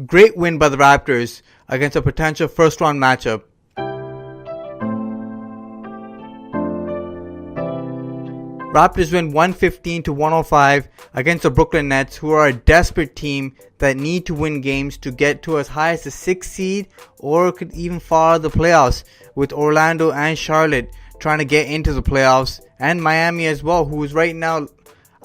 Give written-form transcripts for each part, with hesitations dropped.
Great win by the Raptors against a potential first round matchup. Raptors win 115-105 against the Brooklyn Nets, who are a desperate team that need to win games to get to as high as the 6th seed or could even fall out of the playoffs, with Orlando and Charlotte trying to get into the playoffs, and Miami as well, who is right now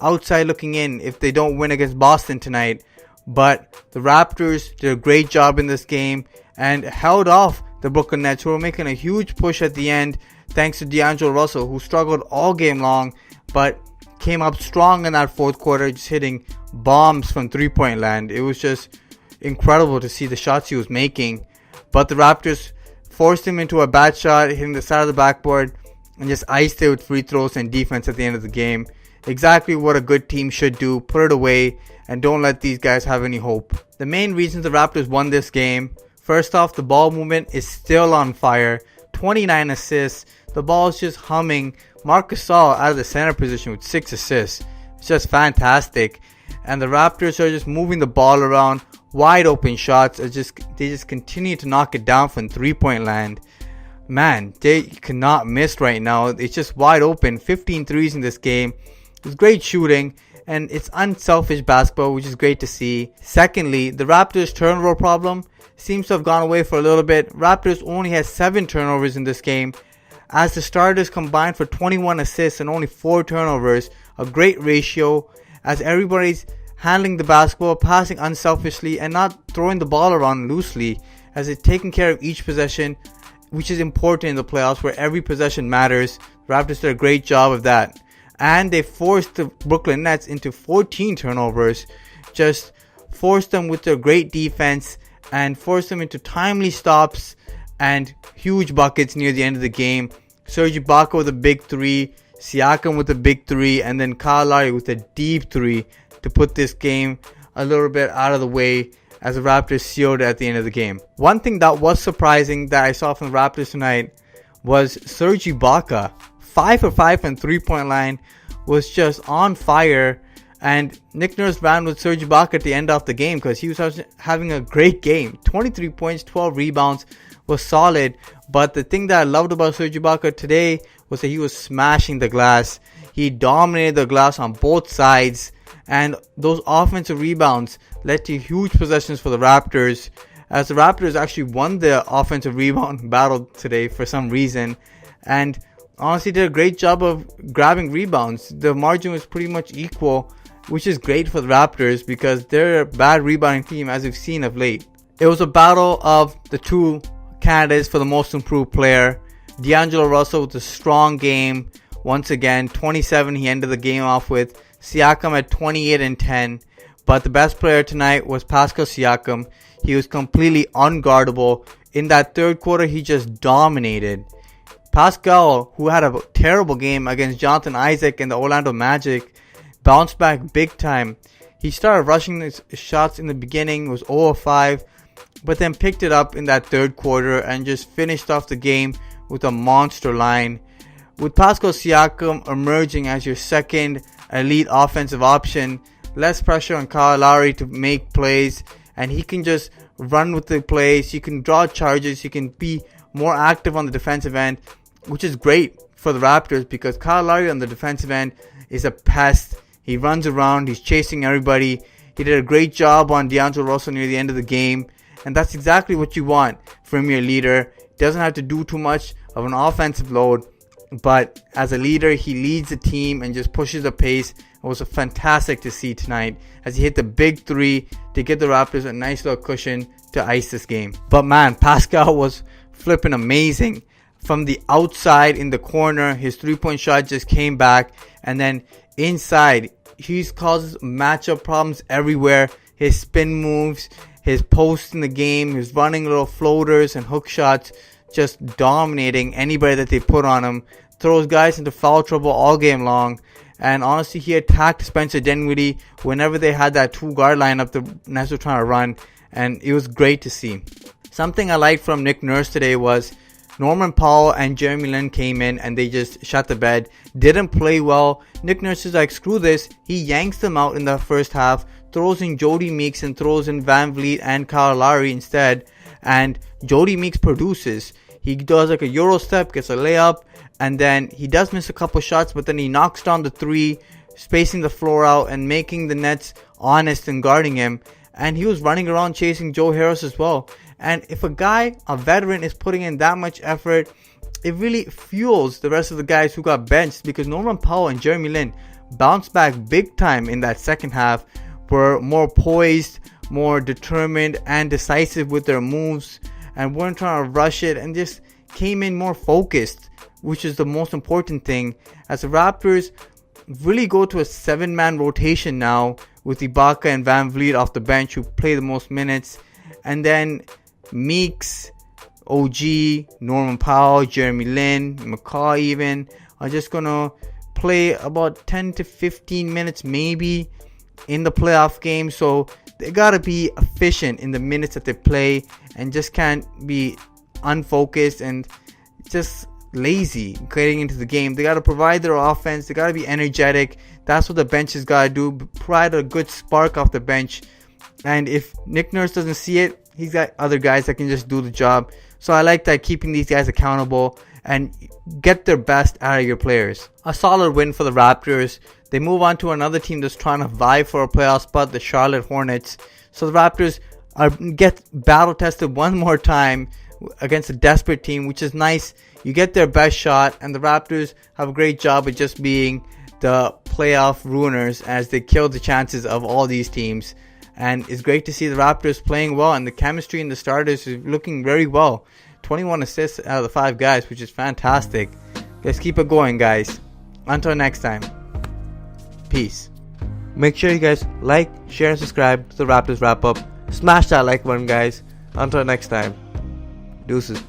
outside looking in if they don't win against Boston tonight. But the Raptors did a great job in this game and held off the Brooklyn Nets, who were making a huge push at the end thanks to D'Angelo Russell, who struggled all game long but came up strong in that fourth quarter, just hitting bombs from three-point land. It was just incredible to see the shots he was making. But the Raptors forced him into a bad shot, hitting the side of the backboard, and just iced it with free throws and defense at the end of the game. Exactly what a good team should do. Put it away and don't let these guys have any hope. The main reasons the Raptors won this game: first off, the ball movement is still on fire. 29 assists. The ball is just humming. Marc Gasol out of the center position with 6 assists. It's just fantastic. And the Raptors are just moving the ball around. Wide open shots. They just continue to knock it down from three-point land. Man, they cannot miss right now. It's just wide open. 15 threes in this game. It's great shooting, and it's unselfish basketball, which is great to see. Secondly, the Raptors' turnover problem seems to have gone away for a little bit. Raptors only had 7 turnovers in this game, as the starters combined for 21 assists and only 4 turnovers. A great ratio, as everybody's handling the basketball, passing unselfishly, and not throwing the ball around loosely, as it's taking care of each possession, which is important in the playoffs where every possession matters. Raptors did a great job of that. And they forced the Brooklyn Nets into 14 turnovers. Just forced them with their great defense and forced them into timely stops and huge buckets near the end of the game. Serge Ibaka with a big 3, Siakam with a big 3, and then Kyle Lowry with a deep 3 to put this game a little bit out of the way as the Raptors sealed it at the end of the game. One thing that was surprising that I saw from the Raptors tonight was Serge Ibaka. 5 for 5 from three-point line, was just on fire. And Nick Nurse ran with Serge Ibaka at the end of the game because he was having a great game. 23 points, 12 rebounds, was solid. But the thing that I loved about Serge Ibaka today was that he was smashing the glass. He dominated the glass on both sides. And those offensive rebounds led to huge possessions for the Raptors, as the Raptors actually won the offensive rebound battle today for some reason. And honestly did a great job of grabbing rebounds. The margin was pretty much equal, which is great for the Raptors because they're a bad rebounding team, as we've seen of late. It was a battle of the two candidates for the most improved player. D'Angelo Russell with a strong game. Once again, 27 he ended the game off with. Siakam at 28 and 10. But the best player tonight was Pascal Siakam. He was completely unguardable. In that third quarter, he just dominated. Pascal, who had a terrible game against Jonathan Isaac and the Orlando Magic, bounced back big time. He started rushing his shots in the beginning, was 0 of 5, but then picked it up in that third quarter and just finished off the game with a monster line. With Pascal Siakam emerging as your second elite offensive option, less pressure on Kyle Lowry to make plays, and he can just run with the plays. He can draw charges. He can be more active on the defensive end, which is great for the Raptors because Kyle Lowry on the defensive end is a pest. He runs around. He's chasing everybody. He did a great job on D'Angelo Russell near the end of the game. And that's exactly what you want from your leader. Doesn't have to do too much of an offensive load, but as a leader, he leads the team and just pushes the pace. It was fantastic to see tonight as he hit the big 3 to give the Raptors a nice little cushion to ice this game. But man, Pascal was flipping amazing. From the outside in the corner, his 3-point shot just came back. And then inside, he causes matchup problems everywhere. His spin moves, his posts in the game, his running little floaters and hook shots, just dominating anybody that they put on him. Throws guys into foul trouble all game long. And honestly, he attacked Spencer Dinwiddie whenever they had that 2-guard lineup the Nets were trying to run. And it was great to see. Something I liked from Nick Nurse today was Norman Powell and Jeremy Lin came in and they just shut the bed. Didn't play well. Nick Nurse is like, screw this. He yanks them out in the first half. throws in Jody Meeks and throws in Van Vliet and Kyle Lowry instead. And Jody Meeks produces. He does like a Euro step, gets a layup, and then he does miss a couple shots, but then he knocks down the three, spacing the floor out and making the Nets honest and guarding him. And he was running around chasing Joe Harris as well. And if a veteran, is putting in that much effort, it really fuels the rest of the guys who got benched, because Norman Powell and Jeremy Lin bounced back big time in that second half, were more poised, more determined and decisive with their moves, and weren't trying to rush it, and just came in more focused, which is the most important thing, as the Raptors really go to a 7-man rotation now with Ibaka and Van Vliet off the bench, who play the most minutes, and then Meeks, OG, Norman Powell, Jeremy Lin, McCaw even are just gonna play about 10 to 15 minutes maybe in the playoff game. So they gotta be efficient in the minutes that they play, and just can't be unfocused and just lazy getting into the game. They gotta provide their offense. They gotta be energetic. That's what the bench has gotta do. Provide a good spark off the bench. And if Nick Nurse doesn't see it, he's got other guys that can just do the job. So I like that, keeping these guys accountable and get their best out of your players. A solid win for the Raptors. They move on to another team that's trying to vie for a playoff spot, the Charlotte Hornets. So the Raptors get battle tested one more time against a desperate team, which is nice. You get their best shot, and the Raptors have a great job of just being the playoff ruiners as they kill the chances of all these teams. And it's great to see the Raptors playing well, and the chemistry in the starters is looking very well. 21 assists out of the 5 guys, which is fantastic. Let's keep it going, guys. Until next time. Peace. Make sure you guys like, share, and subscribe to the Raptors Wrap Up. Smash that like button, guys. Until next time. Deuces.